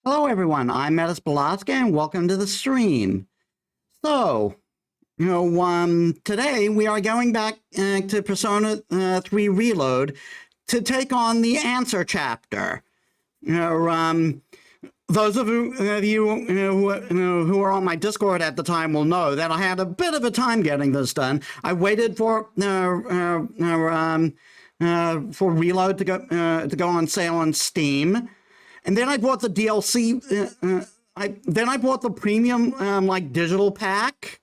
Hello everyone, I'm Metis Balaska and welcome to the stream. So, today we are going back to Persona 3 Reload to take on the answer chapter. Those of you who are on my Discord at the time will know that I had a bit of a time getting this done. I waited for Reload to go on sale on Steam. And then I bought the DLC. Then I bought the premium digital pack,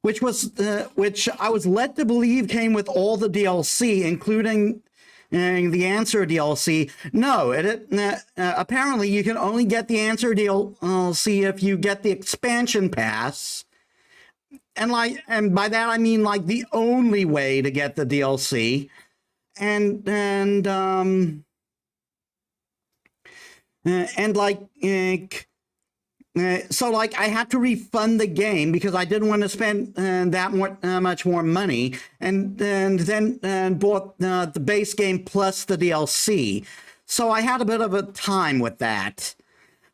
which I was led to believe came with all the DLC, including the answer DLC. No, apparently you can only get the answer DLC if you get the expansion pass, and by that I mean the only way to get the DLC, so I had to refund the game because I didn't want to spend that much more money, and then bought the base game plus the DLC. So I had a bit of a time with that.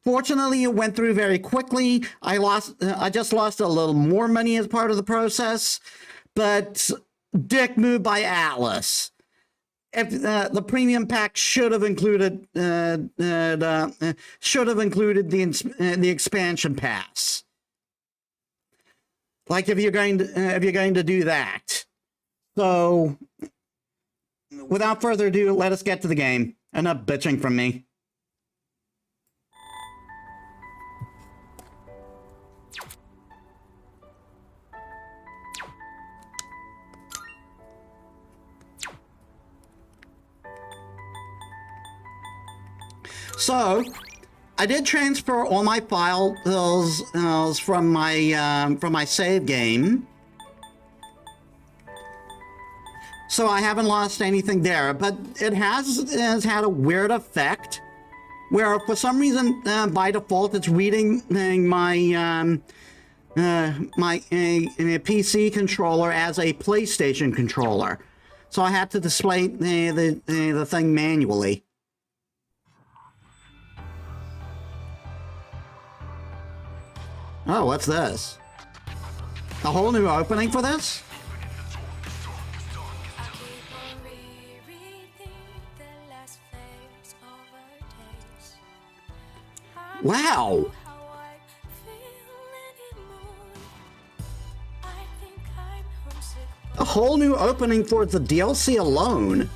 Fortunately, it went through very quickly. I just lost a little more money as part of the process, but dick move by Atlas. If the premium pack should have included the expansion pass. If you're going to do that. So, without further ado, let us get to the game. Enough bitching from me. So, I did transfer all my files from my save game, so I haven't lost anything there. But it has had a weird effect, where for some reason by default it's reading my PC controller as a PlayStation controller, so I had to display the thing manually. Oh, what's this? A whole new opening for this? Wow! A whole new opening for the DLC alone.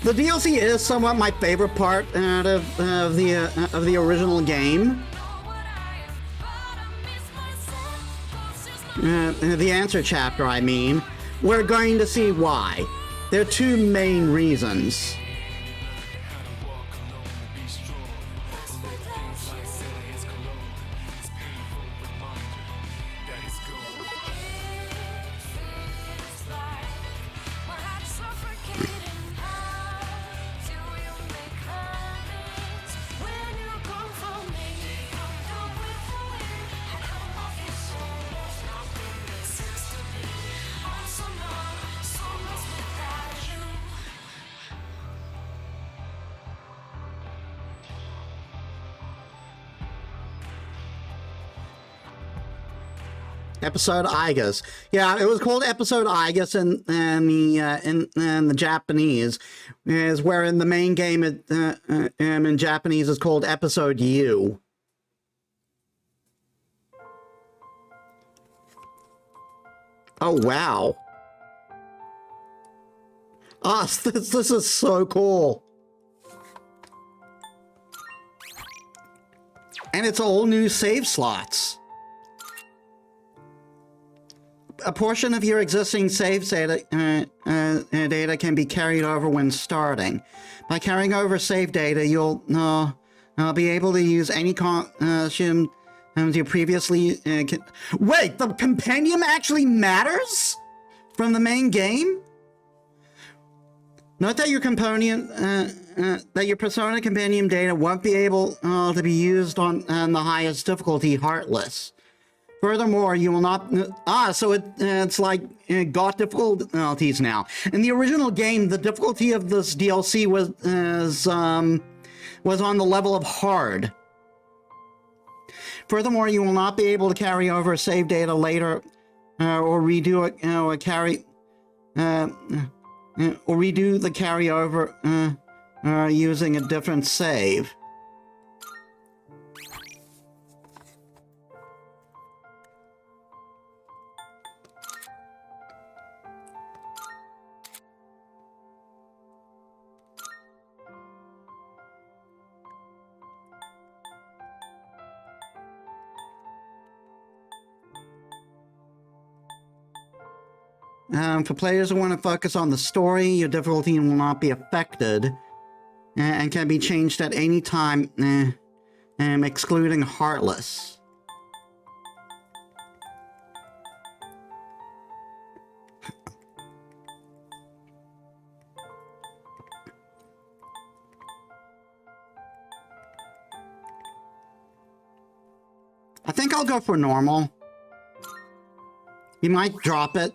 The DLC is somewhat my favorite part out of the original game. The answer chapter, I mean. We're going to see why. There are two main reasons. Episode Igus. Yeah, it was called Episode Igus in the Japanese, is where in the main game in Japanese is called Episode U. Oh wow! Ah, this is so cool, and it's all new save slots. A portion of your existing save data can be carried over when starting. By carrying over save data, you'll be able to use any costume you previously... Wait, the compendium actually matters? From the main game? Note that your persona companion data won't be able to be used on the highest difficulty, Heartless. Furthermore, you will not... so it's like got difficulties now. In the original game, the difficulty of this DLC was on the level of hard. Furthermore, you will not be able to carry over save data later or redo it, or carry... or redo the carryover using a different save. For players who want to focus on the story, your difficulty will not be affected and can be changed at any time, excluding Heartless. I think I'll go for normal. You might drop it.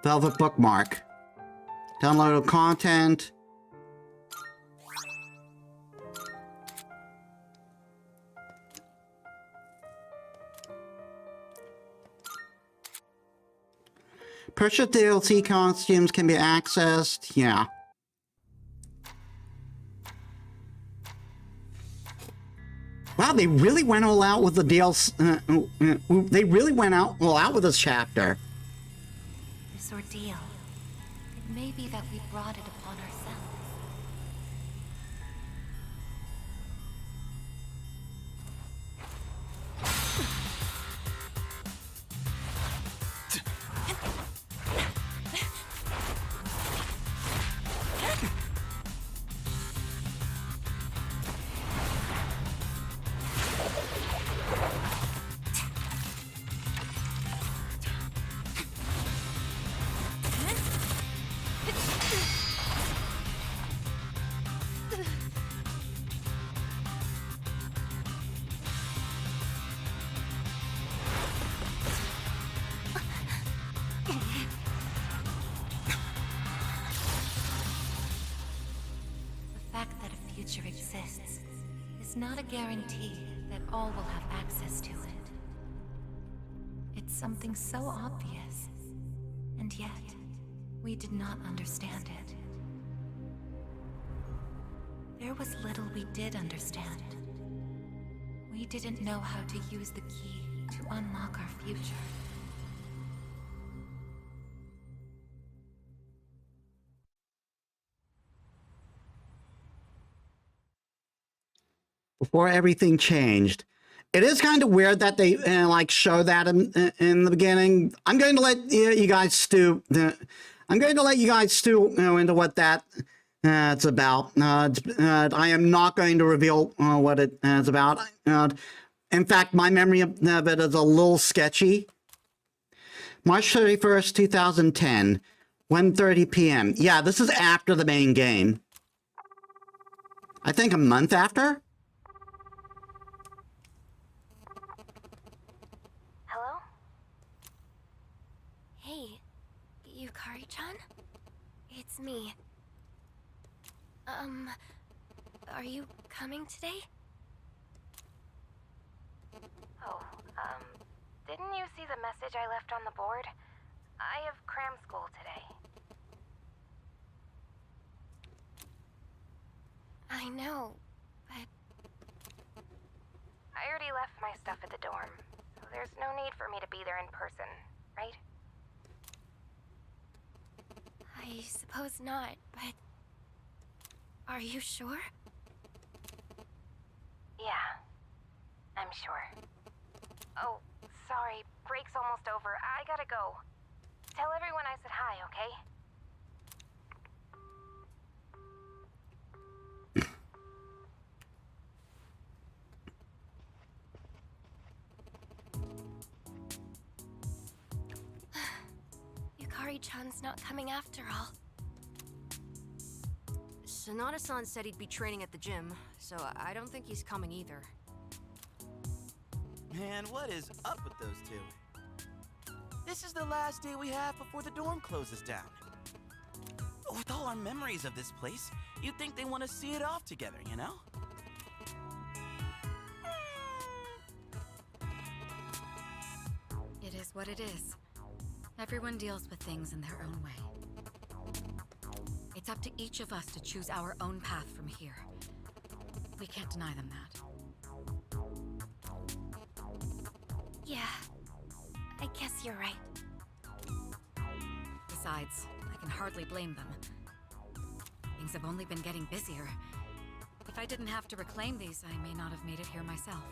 Velvet bookmark. Download content. Purchase DLC costumes can be accessed. Yeah. Wow, they really went all out with the DLC. They really went all out with this chapter. This ordeal. It may be that we brought it upon ourselves. Exists is not a guarantee that all will have access to it. It's something so obvious, and yet we did not understand it. There was little we did understand. We didn't know how to use the key to unlock our future. Before everything changed. It is kind of weird that they like show that in the beginning. I'm going to let you guys stew. I'm going to let you guys stew into what that it's about. I am not going to reveal what it is about. In fact, my memory of it is a little sketchy. March 31st, 2010, 1:30 p.m. Yeah, this is after the main game. I think a month after. It's me. Are you coming today? Oh, didn't you see the message I left on the board? I have cram school today. I know, but... I already left my stuff at the dorm, so there's no need for me to be there in person, right? I suppose not, but... Are you sure? Yeah, I'm sure. Oh, sorry, break's almost over. I gotta go. Tell everyone I said hi, okay? Yukari-chan's not coming after all. Sonata-san said he'd be training at the gym, so I don't think he's coming either. Man, what is up with those two? This is the last day we have before the dorm closes down. With all our memories of this place, you'd think they want to see it off together, you know? It is what it is. Everyone deals with things in their own way. It's up to each of us to choose our own path from here. We can't deny them that. Yeah, I guess you're right. Besides, I can hardly blame them. Things have only been getting busier. If I didn't have to reclaim these, I may not have made it here myself.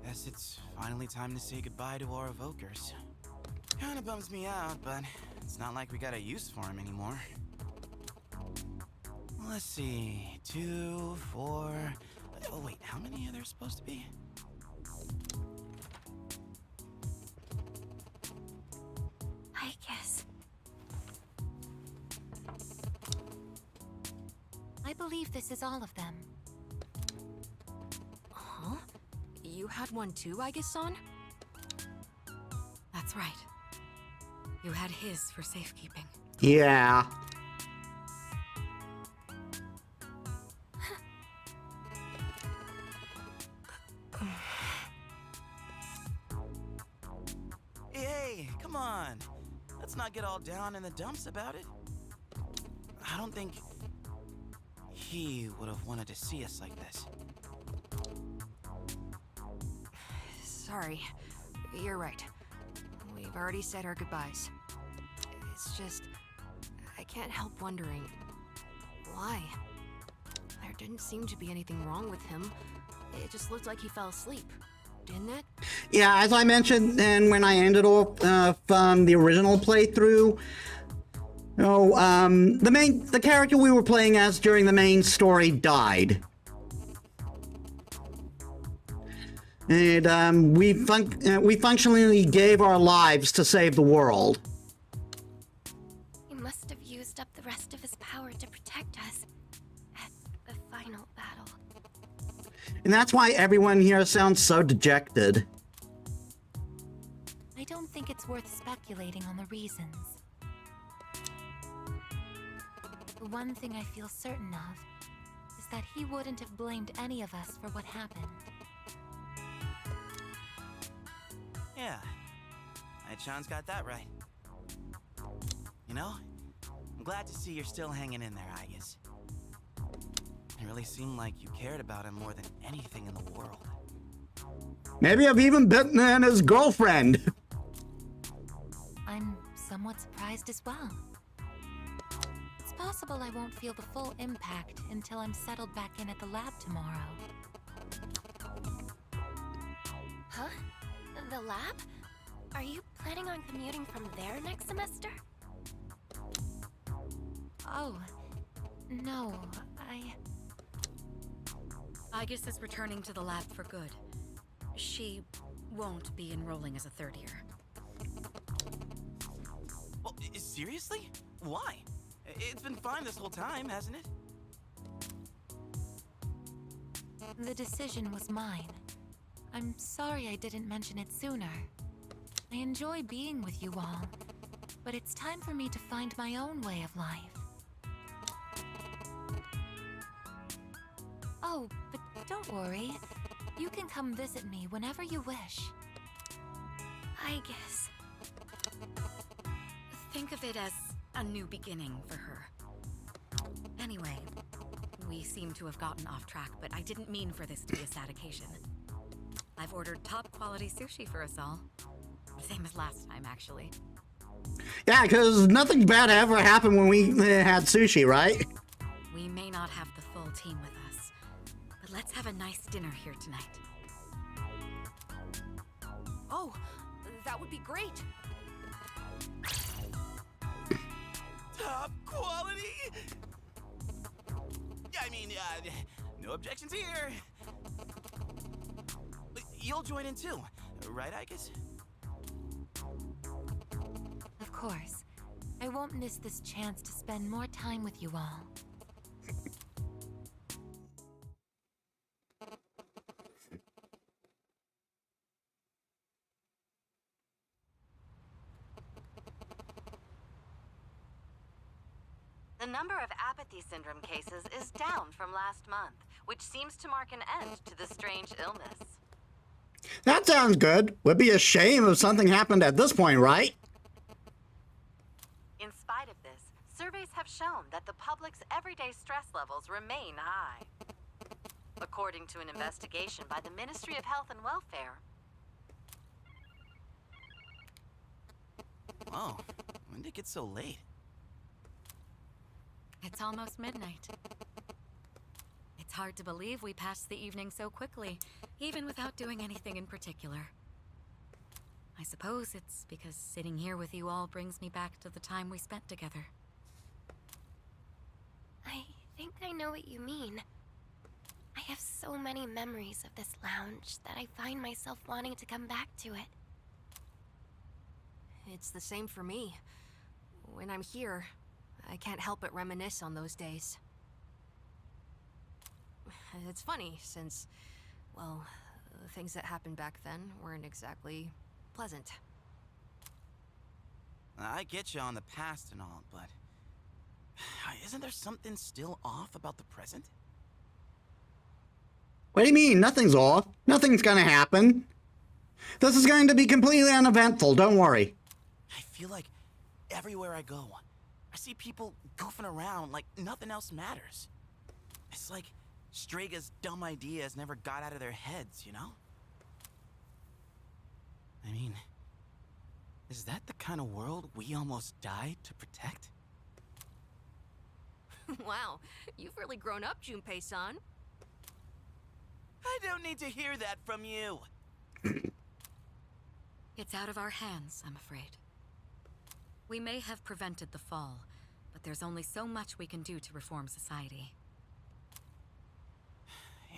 Guess it's finally time to say goodbye to our evokers. Kinda bums me out, but it's not like we got a use for them anymore. Let's see, 2, 4... Oh wait, how many are there supposed to be? I guess. I believe this is all of them. Huh? You had one too, I guess, son? That's right. You had his for safekeeping. Yeah. Hey, come on. Let's not get all down in the dumps about it. I don't think he would have wanted to see us like this. Sorry. You're right. We've already said our goodbyes. It's just... I can't help wondering... why? There didn't seem to be anything wrong with him. It just looked like he fell asleep. Didn't it? Yeah, as I mentioned, and when I ended off from the original playthrough, the character we were playing as during the main story died. And we functionally gave our lives to save the world. He must have used up the rest of his power to protect us at the final battle. And that's why everyone here sounds so dejected. I don't think it's worth speculating on the reasons. The one thing I feel certain of is that he wouldn't have blamed any of us for what happened. Yeah, Ai-chan's got that right. You know, I'm glad to see you're still hanging in there, Aigis. It really seemed like you cared about him more than anything in the world. Maybe I've even been his girlfriend. I'm somewhat surprised as well. It's possible I won't feel the full impact until I'm settled back in at the lab tomorrow. Huh? The lab? Are you planning on commuting from there next semester? Oh, no, Aigis is returning to the lab for good. She won't be enrolling as a third year. Well, seriously? Why? It's been fine this whole time, hasn't it? The decision was mine. I'm sorry I didn't mention it sooner. I enjoy being with you all, but it's time for me to find my own way of life. Oh, but don't worry. You can come visit me whenever you wish. I guess. Think of it as a new beginning for her. Anyway, we seem to have gotten off track, but I didn't mean for this to be a sad occasion. I've ordered top quality sushi for us all. Same as last time, actually. Yeah, because nothing bad ever happened when we had sushi, right? We may not have the full team with us, but let's have a nice dinner here tonight. Oh, that would be great. Top quality? I mean, no objections here. You'll join in too, right, Aigis? Of course. I won't miss this chance to spend more time with you all. The number of apathy syndrome cases is down from last month, which seems to mark an end to the strange illness. That sounds good. Would be a shame if something happened at this point, right? In spite of this, surveys have shown that the public's everyday stress levels remain high. According to an investigation by the Ministry of Health and Welfare. Whoa, when did it get so late? It's almost midnight. It's hard to believe we passed the evening so quickly, even without doing anything in particular. I suppose it's because sitting here with you all brings me back to the time we spent together. I think I know what you mean. I have so many memories of this lounge that I find myself wanting to come back to it. It's the same for me. When I'm here, I can't help but reminisce on those days. It's funny, since, well, the things that happened back then weren't exactly pleasant. I get you on the past and all, but isn't there something still off about the present? What do you mean? Nothing's off. Nothing's gonna happen. This is going to be completely uneventful, don't worry. I feel like everywhere I go, I see people goofing around like nothing else matters. It's like Straga's dumb ideas never got out of their heads, you know? I mean, is that the kind of world we almost died to protect? Wow, you've really grown up, Junpei-san. I don't need to hear that from you. It's out of our hands, I'm afraid. We may have prevented the fall, but there's only so much we can do to reform society.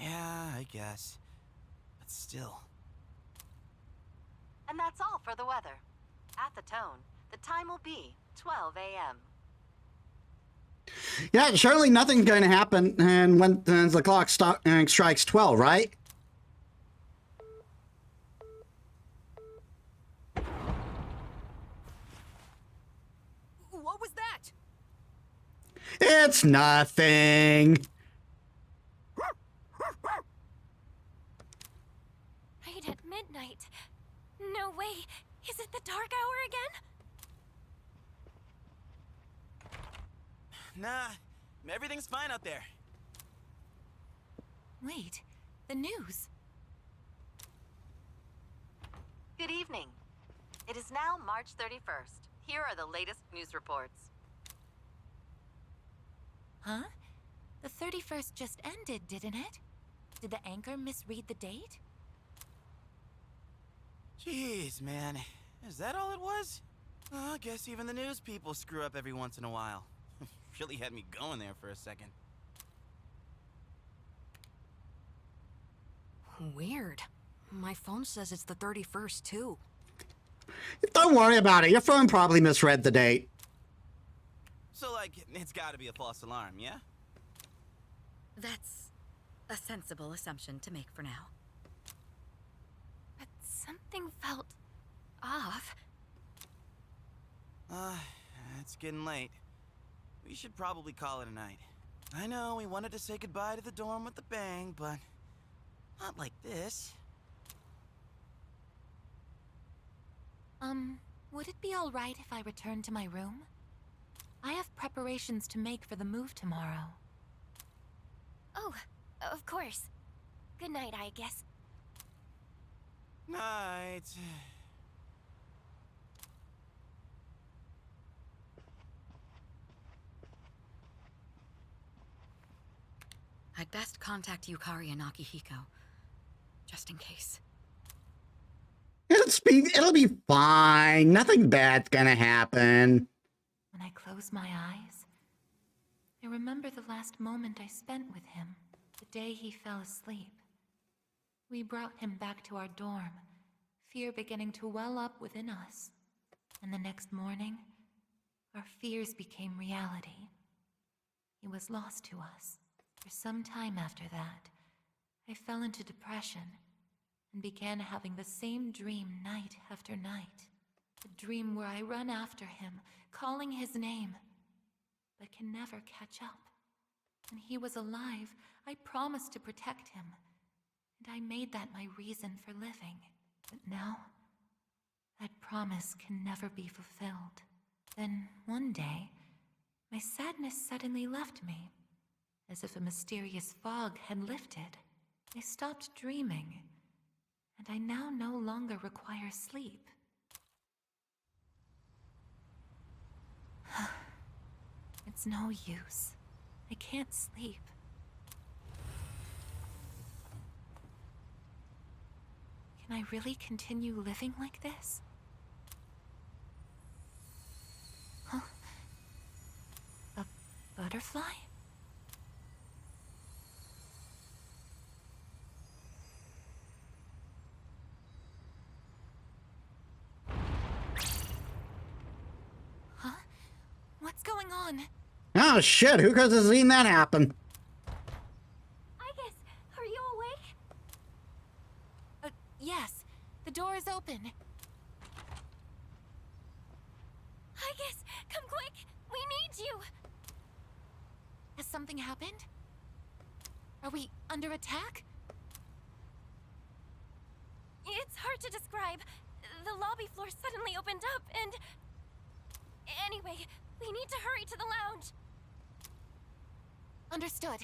Yeah, I guess. But still. And that's all for the weather. At the tone, the time will be 12 a.m. Yeah, surely nothing's going to happen and when the clock strikes 12, right? What was that? It's nothing. Right at midnight. No way. Is it the dark hour again? Nah, everything's fine out there. Wait, the news. Good evening. It is now March 31st. Here are the latest news reports. Huh? The 31st just ended, didn't it? Did the anchor misread the date? Jeez, man. Is that all it was? I guess even the news people screw up every once in a while. Really had me going there for a second. Weird. My phone says it's the 31st, too. Don't worry about it. Your phone probably misread the date. So, like, it's gotta be a false alarm, yeah? That's a sensible assumption to make for now. But something felt off. It's getting late. We should probably call it a night. I know we wanted to say goodbye to the dorm with a bang, but not like this. Would it be all right if I return to my room? I have preparations to make for the move tomorrow. Oh, of course. Good night, I guess. Night. I'd best contact Yukari and Akihiko, just in case. It'll be fine. Nothing bad's gonna happen. When I close my eyes, I remember the last moment I spent with him, the day he fell asleep. We brought him back to our dorm, fear beginning to well up within us. And the next morning, Our fears became reality. He was lost to us. For some time after that, I fell into depression and began having the same dream night after night. A dream where I run after him, calling his name, but can never catch up. When he was alive, I promised to protect him, and I made that my reason for living. But now, that promise can never be fulfilled. Then, one day, my sadness suddenly left me, as if a mysterious fog had lifted. I stopped dreaming, and I now no longer require sleep. It's no use. I can't sleep. Can I really continue living like this? Huh? A butterfly? Huh? What's going on? Oh shit, who could have seen that happen? Igus, are you awake? Yes. The door is open. Igus, come quick! We need you! Has something happened? Are we under attack? It's hard to describe. The lobby floor suddenly opened up and... Anyway, we need to hurry to the lounge. Understood.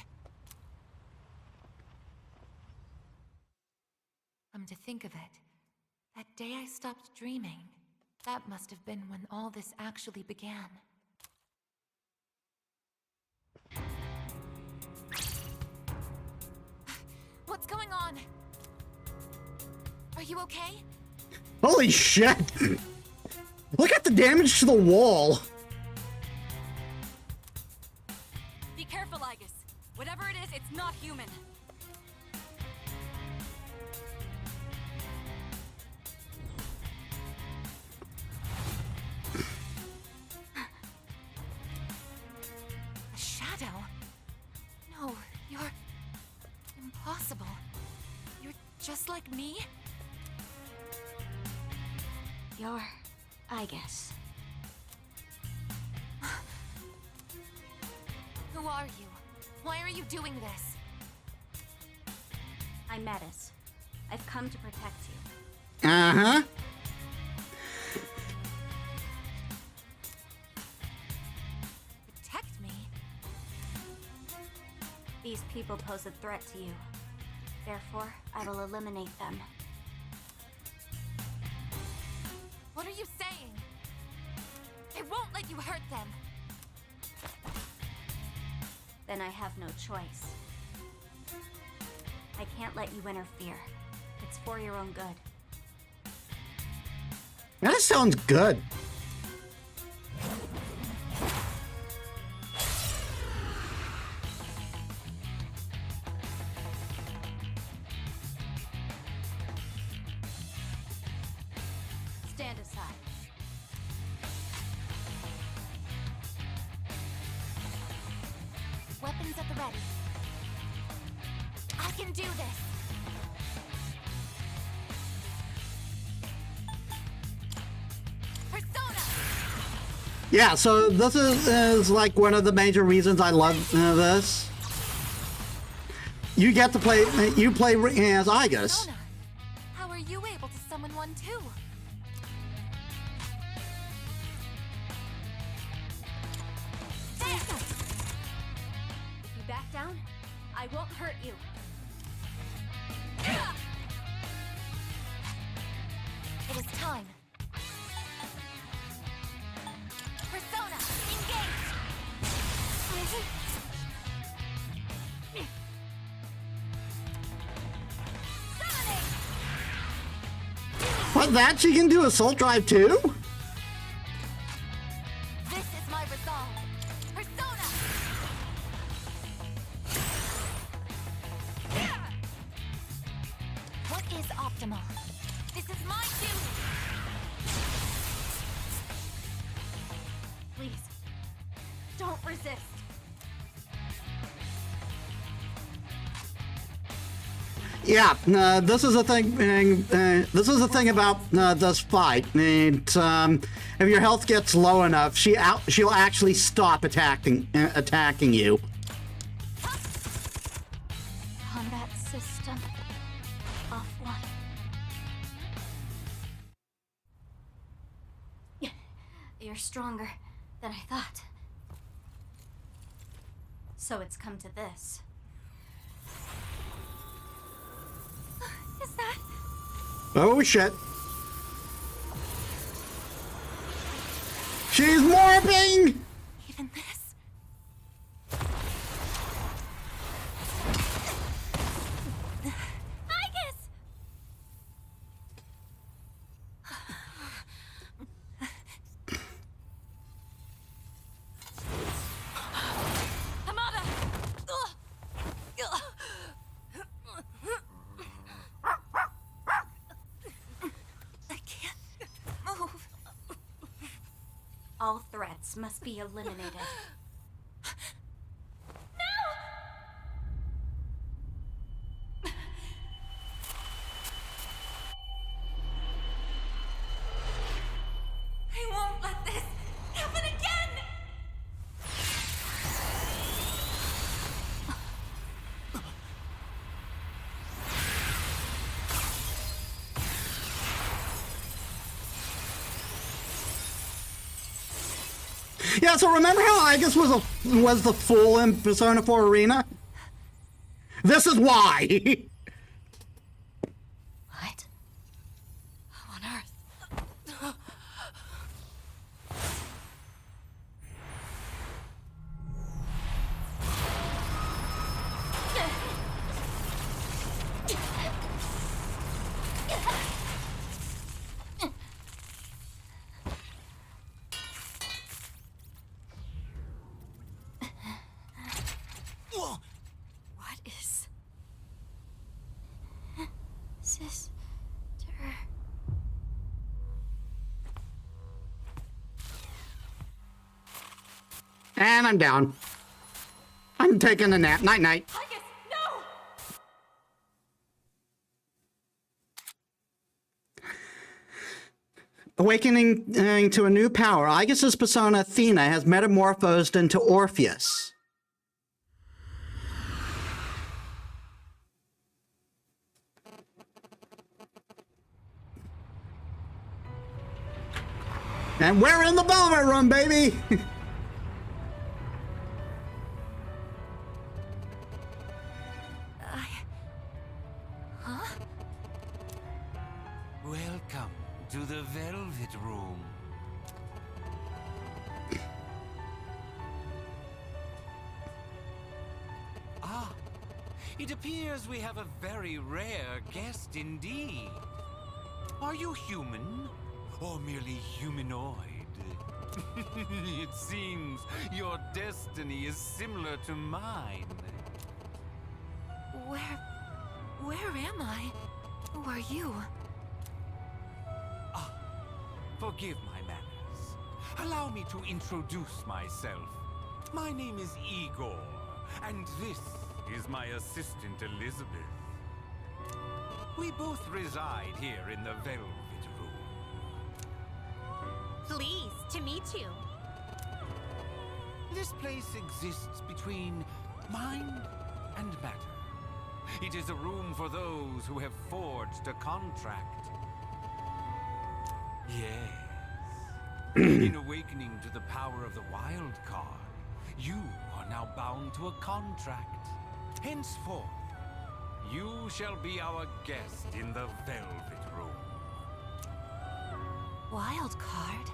Come to think of it, that day I stopped dreaming, that must have been when all this actually began. What's going on? Are you okay? Holy shit! Look at the damage to the wall! Be careful, Igus. Whatever it is, it's not human. A shadow? No, you're... impossible. You're just like me? You're... Igus. Who are you? Why are you doing this? I'm Metis. I've come to protect you. Uh-huh. Protect me? These people pose a threat to you. Therefore, I will eliminate them. What are you saying? I won't let you hurt them. Then I have no choice. I can't let you interfere. It's for your own good. That sounds good. Stand aside. Weapons at the ready. I can do this. Persona! Yeah, so this is like one of the major reasons I love this. You get to play, you play as Igus. Persona. How are you able to summon one too? If you back down, I won't hurt you. It is time. Persona, engage! Summoning! What, that she can do Assault Drive too? This is my resolve. Persona! What is optimal? This is my duty! Please, Don't resist. Yeah, this is the thing. This is the thing about this fight. If your health gets low enough, she'll actually stop attacking you. Combat system offline. You're stronger than I thought. So it's come to this. Is that? Oh shit! She's morphing! Even this? I guess. Hamada! I can't move. All threats must be eliminated. I won't let this happen again! Yeah, so remember how Aegis was the fool in Persona 4 Arena? This is why! What? How on earth? Whoa! What is... Sister. And I'm down. I'm taking a nap. Night-night. Aegis, no! Awakening to a new power, Aegis's persona Athena has metamorphosed into Orpheus. And we're in the velvet room, baby! Welcome to the Velvet Room. Ah, it appears we have a very rare guest indeed. Are you human or merely humanoid? It seems your destiny is similar to mine. Where am I? Who are you? Forgive my manners. Allow me to introduce myself. My name is Igor, and this is my assistant Elizabeth. We both reside here in the Velvet Room. Pleased to meet you. This place exists between mind and matter. It is a room for those who have forged a contract. Yes. In awakening to the power of the wild card, you are now bound to a contract. Henceforth, you shall be our guest in the Velvet Room. Wild card?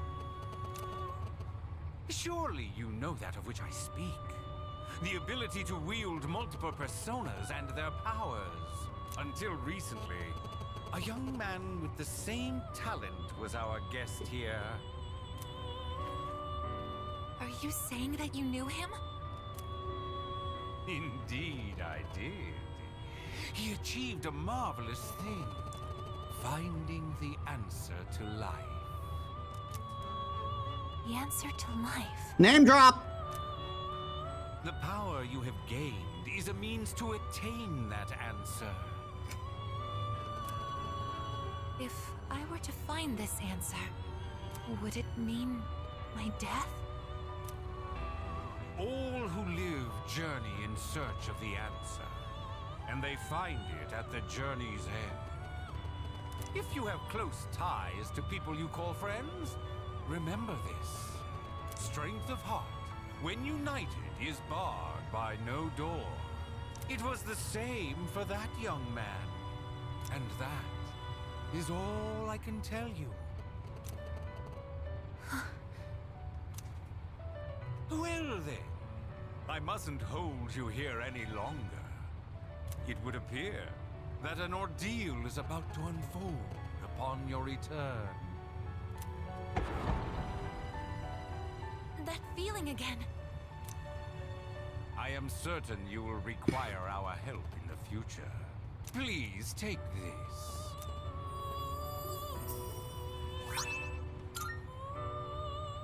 Surely you know that of which I speak. The ability to wield multiple personas and their powers. Until recently, a young man with the same talent was our guest here. Are you saying that you knew him? Indeed, I did. He achieved a marvelous thing. Finding the answer to life. The answer to life. Name drop! The power you have gained is a means to attain that answer. If I were to find this answer, would it mean my death? All who live journey in search of the answer, and they find it at the journey's end. If you have close ties to people you call friends, remember this. Strength of heart, when united, is barred by no door. It was the same for that young man. And that is all I can tell you. Well then, I mustn't hold you here any longer. It would appear that an ordeal is about to unfold upon your return. That feeling again. I am certain you will require our help in the future. Please take this.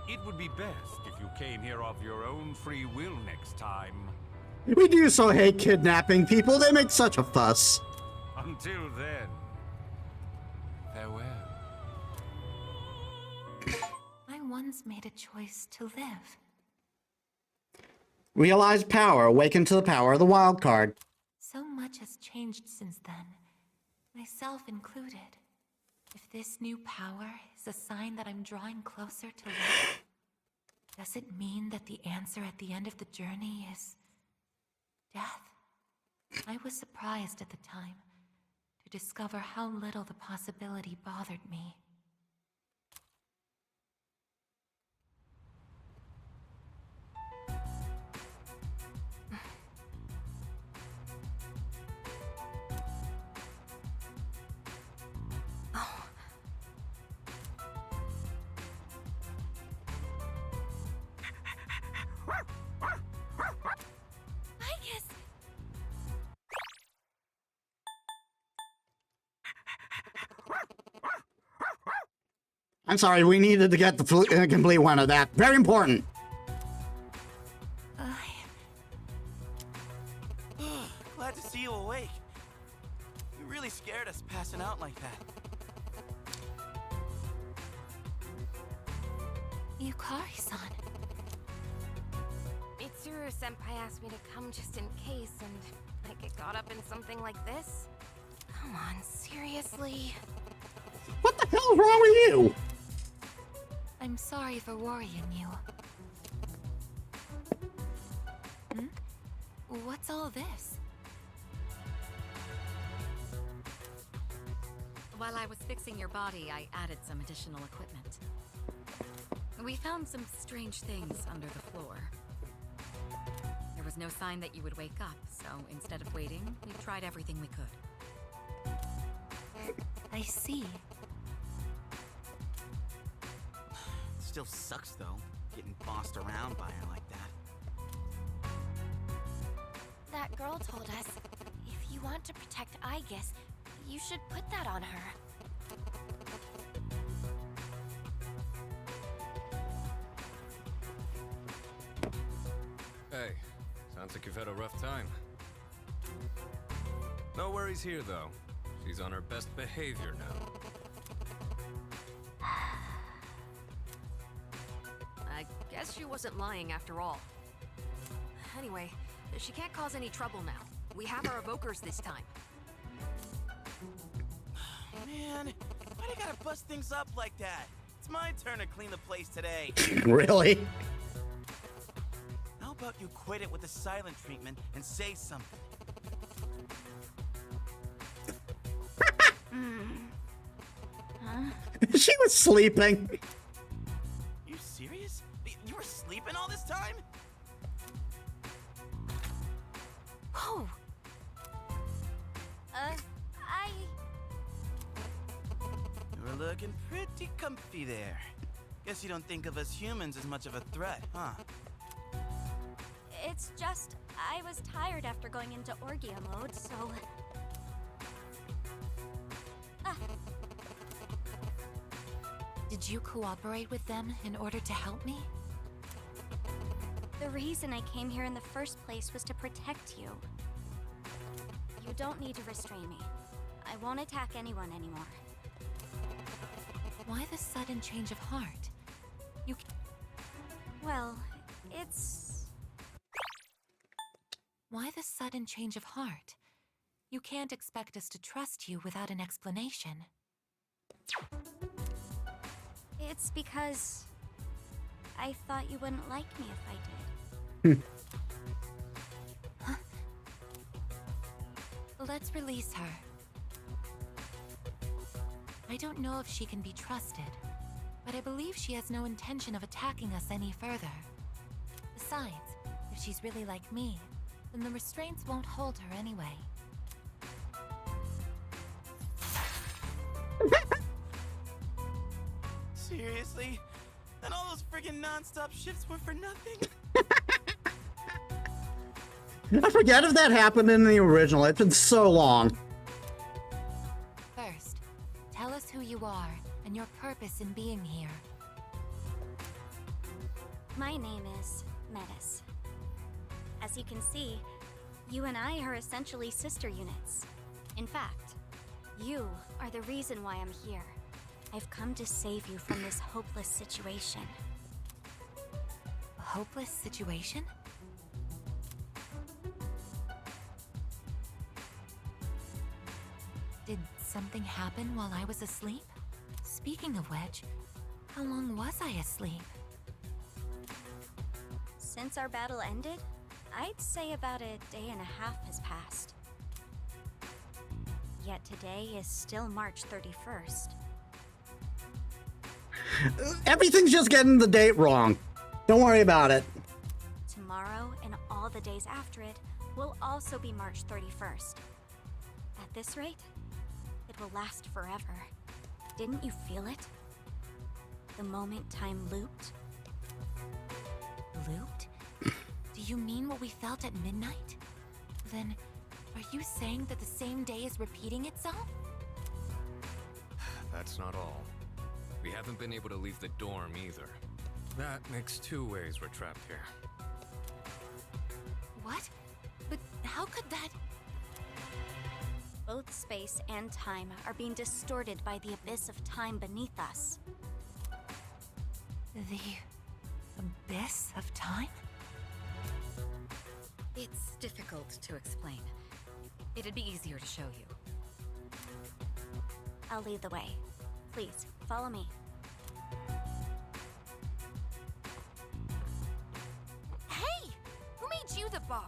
It would be best if you came here of your own free will next time. We do so hate kidnapping people. They make such a fuss. Until then, farewell. I once made a choice to live. Realize power. Awaken to the power of the wild card. So much has changed since then, myself included. If this new power is a sign that I'm drawing closer to life, does it mean that the answer at the end of the journey is death? I was surprised at the time to discover how little the possibility bothered me. I'm sorry, we needed to get the complete one of that. Very important. Glad to see you awake. You really scared us passing out like that. Yukari-san. Mitsuru-senpai asked me to come just in case, and I get caught up in something like this? Come on, seriously? What the hell is wrong with you? I'm sorry for worrying you. What's all this? While I was fixing your body, I added some additional equipment. We found some strange things under the floor. There was no sign that you would wake up, so instead of waiting, we tried everything we could. I see. Still sucks though, getting bossed around by her like that. That girl told us, if you want to protect Aegis, you should put that on her. Hey, sounds like you've had a rough time. No worries here, though. She's on her best behavior now. I guess she wasn't lying after all. Anyway, she can't cause any trouble now. We have our evokers this time. Man, why do you gotta bust things up like that? It's my turn to clean the place today. Really? How about you quit it with the silent treatment and say something? She was sleeping. You serious? You were sleeping all this time? Whoa! You're looking pretty comfy there. Guess you don't think of us humans as much of a threat, huh? It's just, I was tired after going into Orgia mode, so... Did you cooperate with them in order to help me? The reason I came here in the first place was to protect you. You don't need to restrain me. I won't attack anyone anymore. Why the sudden change of heart? Well, it's... Why the sudden change of heart? You can't expect us to trust you without an explanation. It's because... I thought you wouldn't like me if I did. Huh? Let's release her. I don't know if she can be trusted, but I believe she has no intention of attacking us any further. Besides, if she's really like me, then the restraints won't hold her anyway. Seriously? Then all those friggin' non-stop shifts were for nothing? I forget if that happened in the original. It's been so long. First, tell us who you are and your purpose in being here. My name is Metis. As you can see, you and I are essentially sister units. In fact, you are the reason why I'm here. I've come to save you from this hopeless situation. A hopeless situation? Did something happen while I was asleep? Speaking of which, how long was I asleep? Since our battle ended, I'd say about a day and a half has passed. Yet today is still March 31st. Everything's just getting the date wrong. Don't worry about it. Tomorrow and all the days after it will also be March 31st. At this rate, it will last forever. Didn't you feel it? The moment time looped? Looped? Do you mean what we felt at midnight? Then, are you saying that the same day is repeating itself? That's not all. We haven't been able to leave the dorm either. That makes 2 ways we're trapped here. What? But how could that... Both space and time are being distorted by the abyss of time beneath us. The... abyss of time? It's difficult to explain. It'd be easier to show you. I'll lead the way. Please, follow me. Hey! Who made you the boss?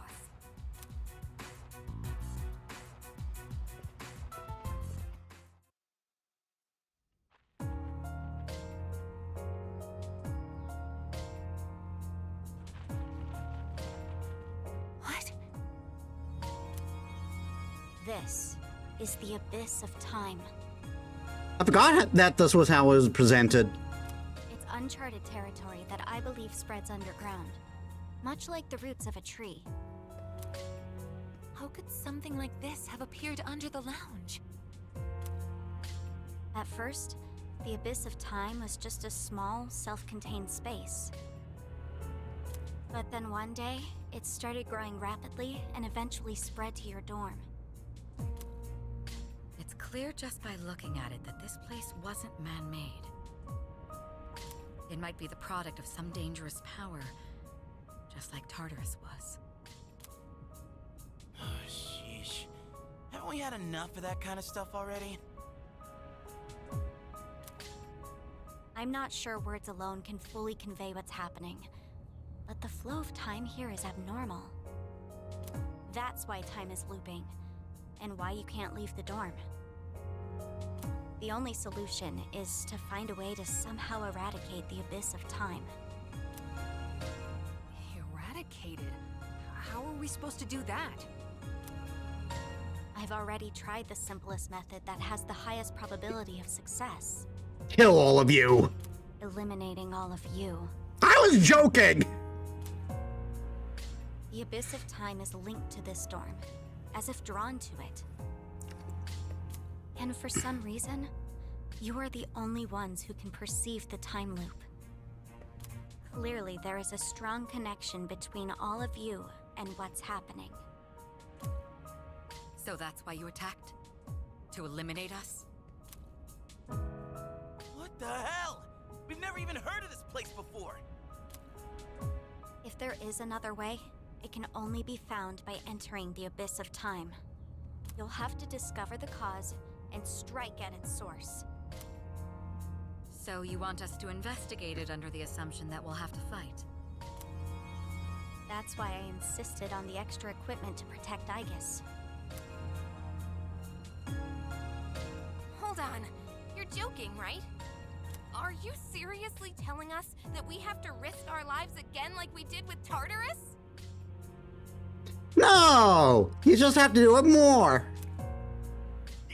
What? This is the abyss of time. I forgot that this was how it was presented. It's uncharted territory that I believe spreads underground, much like the roots of a tree. How could something like this have appeared under the lounge? At first, the abyss of time was just a small, self-contained space. But then one day, it started growing rapidly and eventually spread to your dorm. It's clear just by looking at it that this place wasn't man-made. It might be the product of some dangerous power, just like Tartarus was. Oh, sheesh. Haven't we had enough of that kind of stuff already? I'm not sure words alone can fully convey what's happening, but the flow of time here is abnormal. That's why time is looping, and why you can't leave the dorm. The only solution is to find a way to somehow eradicate the abyss of time. Eradicated? How are we supposed to do that? I've already tried the simplest method that has the highest probability of success. Kill all of you. Eliminating all of you. I was joking. The abyss of time is linked to this storm, as if drawn to it. And for some reason, you are the only ones who can perceive the time loop. Clearly, there is a strong connection between all of you and what's happening. So that's why you attacked? To eliminate us? What the hell? We've never even heard of this place before. If there is another way, it can only be found by entering the abyss of time. You'll have to discover the cause and strike at its source. So you want us to investigate it under the assumption that we'll have to fight? That's why I insisted on the extra equipment to protect Aegis. Hold on. You're joking, right? Are you seriously telling us that we have to risk our lives again like we did with Tartarus? No! You just have to do it more.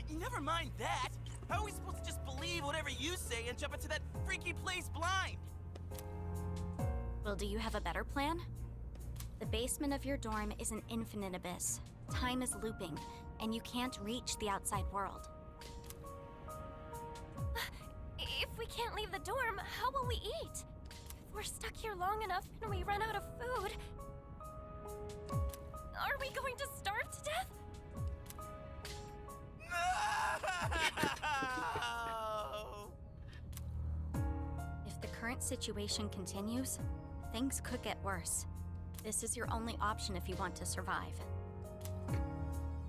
Never mind that. How are we supposed to just believe whatever you say and jump into that freaky place blind? Well, do you have a better plan? The basement of your dorm is an infinite abyss. Time is looping, and you can't reach the outside world. If we can't leave the dorm, how will we eat? If we're stuck here long enough and we run out of food, are we going to starve to death? No! If the current situation continues, things could get worse. This is your only option if you want to survive.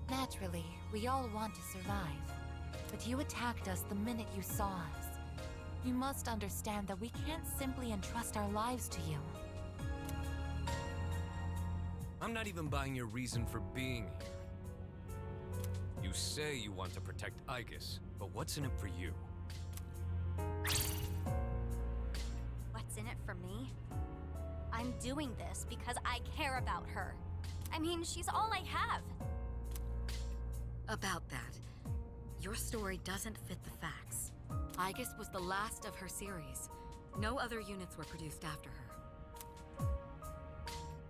Naturally, we all want to survive. But you attacked us the minute you saw us. You must understand that we can't simply entrust our lives to you. I'm not even buying your reason for being here. You say you want to protect Aegis, but what's in it for you? What's in it for me? I'm doing this because I care about her. I mean, she's all I have. About that, your story doesn't fit the facts. Aegis was the last of her series. No other units were produced after her.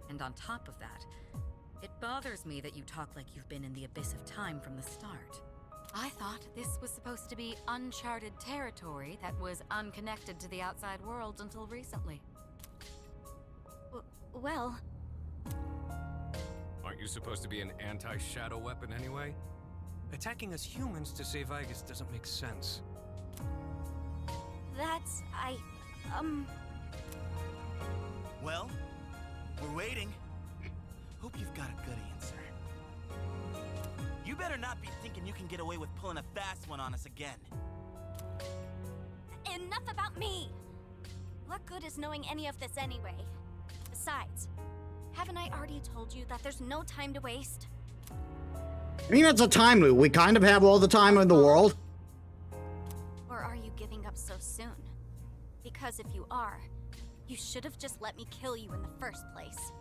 And on top of that, it bothers me that you talk like you've been in the abyss of time from the start. I thought this was supposed to be uncharted territory that was unconnected to the outside world until recently. Well, Aren't you supposed to be an anti-shadow weapon anyway? Attacking us humans to save Aegis doesn't make sense. that's... Well, we're waiting. Hope you've got a good answer. You better not be thinking you can get away with pulling a fast one on us again. Enough about me! What good is knowing any of this anyway? Besides, haven't I already told you that there's no time to waste? I mean, it's a time loop. We kind of have all the time in the world. Or are you giving up so soon? Because if you are, you should have just let me kill you in the first place.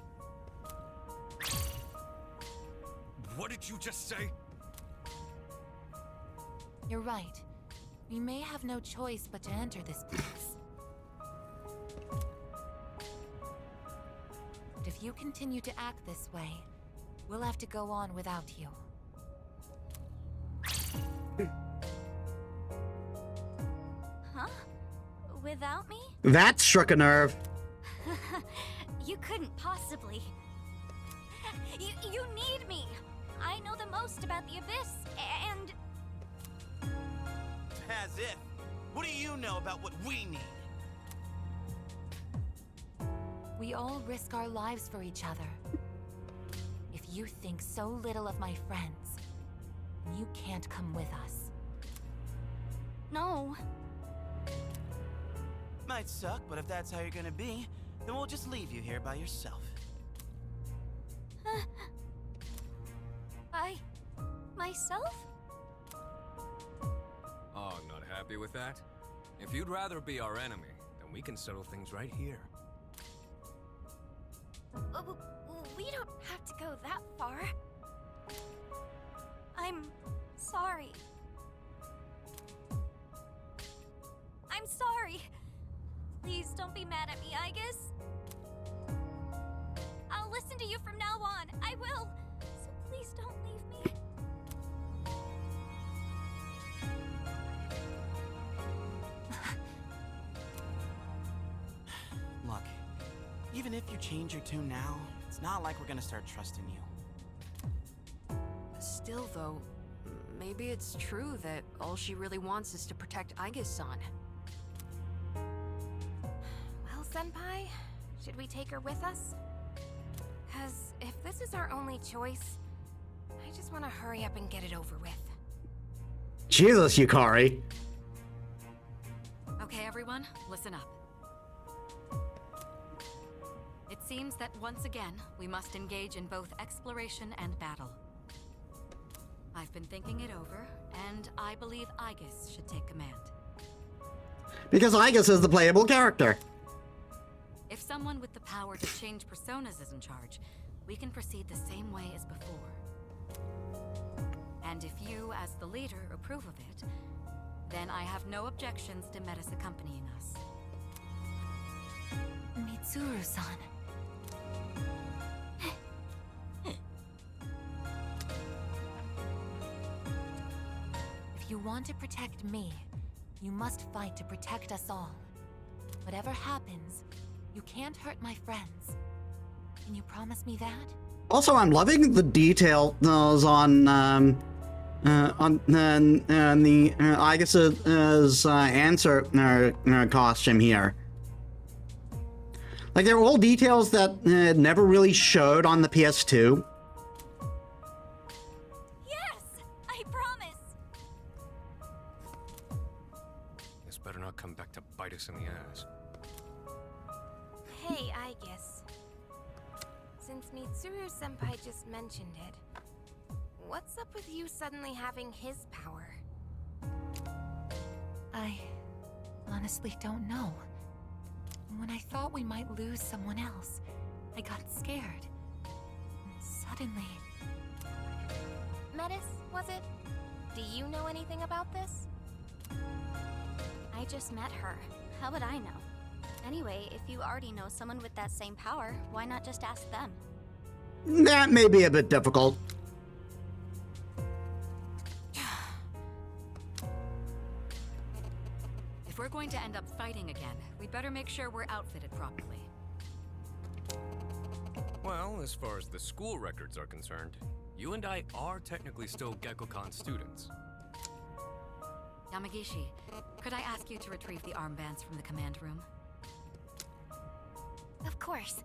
What did you just say? You're right. We may have no choice but to enter this place. But if you continue to act this way, we'll have to go on without you. Huh? Without me? That struck a nerve. You couldn't possibly. You need me! I know the most about the Abyss, and... As if. What do you know about what we need? We all risk our lives for each other. If you think so little of my friends, you can't come with us. No. Might suck, but if that's how you're gonna be, then we'll just leave you here by yourself. Myself? Oh, not happy with that? If you'd rather be our enemy, then we can settle things right here. We don't have to go that far. I'm sorry. I'm sorry. Please don't be mad at me, Aegis. I'll listen to you from now on. I will. So please don't leave me. Look, Even if you change your tune now, it's not like we're gonna start trusting you. Still, though, maybe it's true that all she really wants is to protect Aigis-san. Well, Senpai, should we take her with us? Because if this is our only choice, I just want to hurry up and get it over with. Jesus, Yukari. Okay, everyone, listen up. It seems that once again, we must engage in both exploration and battle. I've been thinking it over, and I believe Aigis should take command. Because Aigis is the playable character. If someone with the power to change personas is in charge, we can proceed the same way as before. And if you, as the leader, approve of it, then I have no objections to Metis accompanying us. Mitsuru-san. If you want to protect me, you must fight to protect us all. Whatever happens, you can't hurt my friends. Can you promise me that? Also, I'm loving the details on the Aigis' answer costume here. Like, they're all details that never really showed on the PS2. Yes! I promise! This better not come back to bite us in the ass. Hey, Aigis. Since Mitsuru-senpai just mentioned it, what's up with you suddenly having his power? I honestly don't know. When I thought we might lose someone else, I got scared. And suddenly... Metis, was it? Do you know anything about this? I just met her. How would I know? Anyway, if you already know someone with that same power, why not just ask them? That may be a bit difficult. If we're going to end up fighting again, we'd better make sure we're outfitted properly. Well, as far as the school records are concerned, you and I are technically still Gekkoukan students. Yamagishi, could I ask you to retrieve the armbands from the command room? Of course.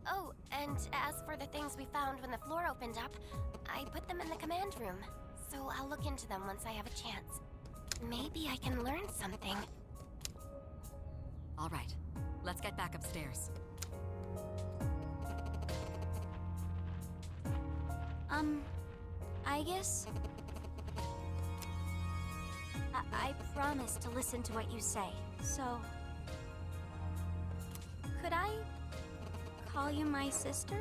Oh, and as for the things we found when the floor opened up, I put them in the command room. So I'll look into them once I have a chance. Maybe I can learn something. All right, let's get back upstairs. Aigis? I promise to listen to what you say, so... Could I call you my sister?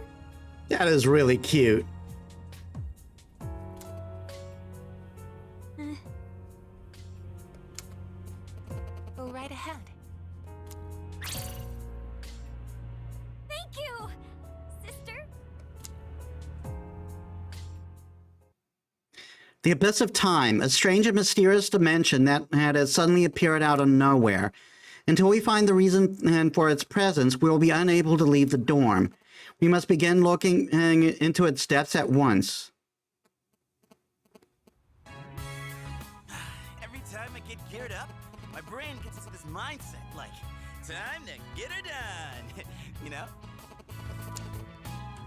That is really cute. Go right ahead. Thank you, sister. The Abyss of Time, a strange and mysterious dimension that had suddenly appeared out of nowhere. Until we find the reason for its presence, we will be unable to leave the dorm. We must begin looking into its depths at once. Every time I get geared up, my brain gets into this mindset like, time to get her done. You know?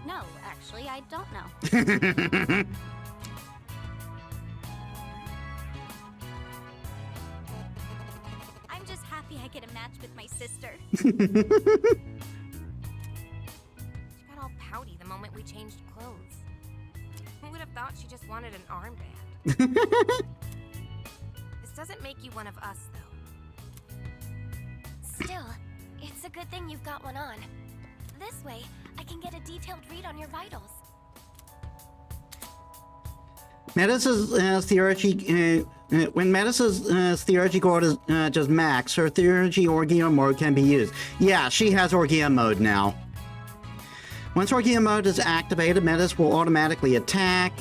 No, actually, I don't know. I'm just happy I get a match with my sister. She got all pouty the moment we changed clothes. Who would have thought she just wanted an armband? This doesn't make you one of us, though. Still, it's a good thing you've got one on. This way, I can get a detailed read on your vitals. Metis' theurgy, when Metis' theurgy cord is just max, her theurgy Orgia mode can be used. Yeah, she has Orgia mode now. Once Orgia mode is activated, Metis will automatically attack,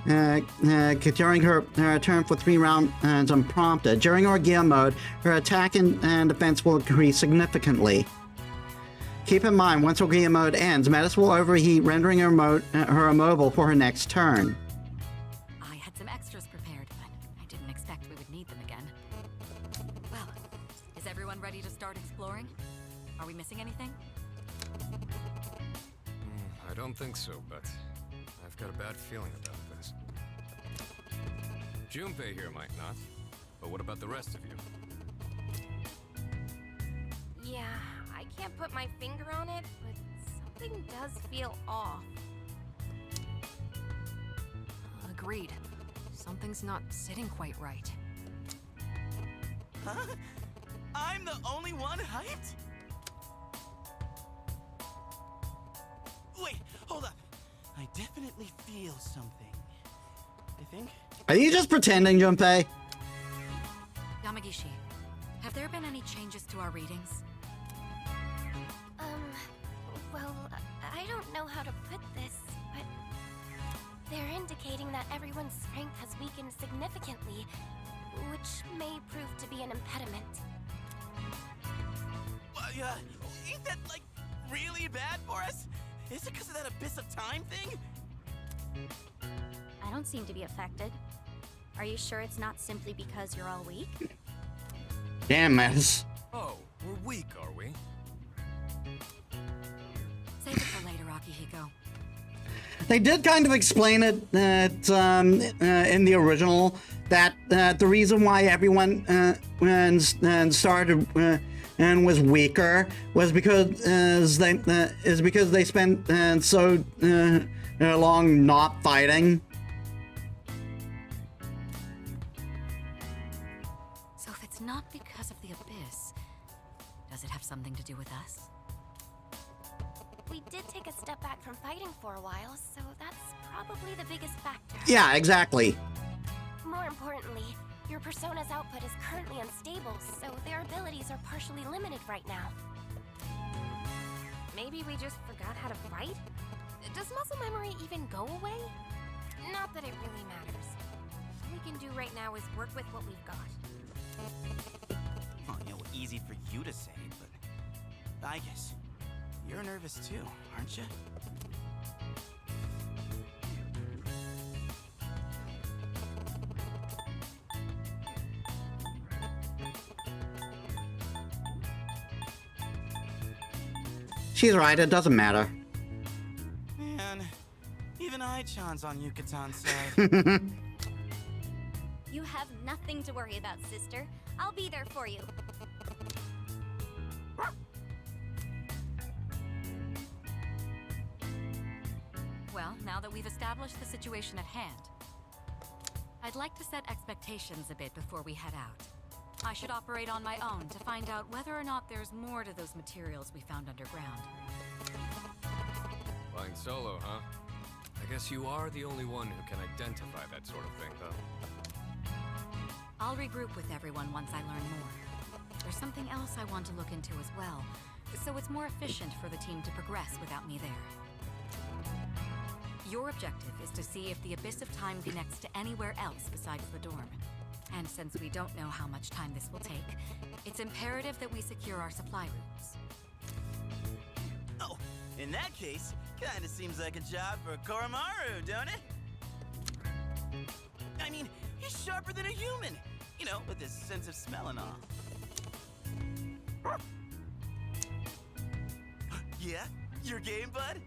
during her turn for 3 rounds unprompted. During Orgia mode, her attack and defense will increase significantly. Keep in mind, once Orgia mode ends, Metis will overheat, rendering her immobile for her next turn. I had some extras prepared, but I didn't expect we would need them again. Well, is everyone ready to start exploring? Are we missing anything? I don't think so, but I've got a bad feeling about this. Junpei here might not, but what about the rest of you? Yeah, I can't put my finger on it, but something does feel off. Agreed. Something's not sitting quite right. Huh? I'm the only one hyped? Wait, hold up. I definitely feel something. I think. Are you just pretending, Junpei? Yamagishi, have there been any changes to our readings? Well, I don't know how to put this, but they're indicating that everyone's strength has weakened significantly, which may prove to be an impediment. Ain't that, like, really bad for us? Is it because of that Abyss of Time thing? I don't seem to be affected. Are you sure it's not simply because you're all weak? Damn, Metis. Oh, we're weak, are we? Save it for later, Akihiko. They did kind of explain it that, in the original, that the reason why everyone started and was weaker was because they spent so long not fighting. So if it's not because of the Abyss, does it have something to do with us? We did take a step back from fighting for a while, so that's probably the biggest factor. Yeah, exactly. More importantly, your persona's output is currently unstable, so their abilities are partially limited right now. Maybe we just forgot how to fight? Does muscle memory even go away? Not that it really matters. All we can do right now is work with what we've got. Oh, easy for you to say, but I guess you're nervous too, aren't you? She's right, it doesn't matter. Man, even I-chan's on Yukatan's side. You have nothing to worry about, sister. I'll be there for you. Well, now that we've established the situation at hand, I'd like to set expectations a bit before we head out. I should operate on my own to find out whether or not there's more to those materials we found underground. Flying solo, huh? I guess you are the only one who can identify that sort of thing, though. I'll regroup with everyone once I learn more. There's something else I want to look into as well, so it's more efficient for the team to progress without me there. Your objective is to see if the Abyss of Time connects to anywhere else besides the dorm. And since we don't know how much time this will take, it's imperative that we secure our supply routes. Oh, in that case, kinda seems like a job for Koromaru, don't it? I mean, he's sharper than a human, with his sense of smell and all. Yeah? Your game, bud?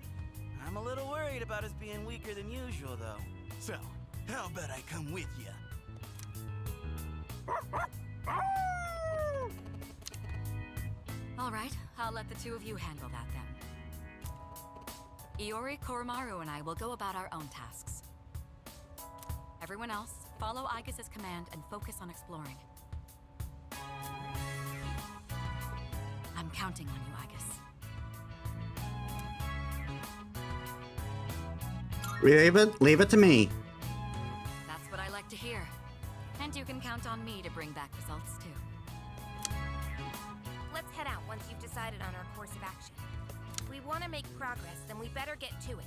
I'm a little worried about us being weaker than usual, though. So, how about I come with you? All right, I'll let the two of you handle that then. Iori, Koromaru, and I will go about our own tasks. Everyone else, follow Aigis' command and focus on exploring. I'm counting on you, Aigis. Leave it to me. That's what I like to hear. And you can count on me to bring back results, too. Let's head out once you've decided on our course of action. If we want to make progress, then we better get to it.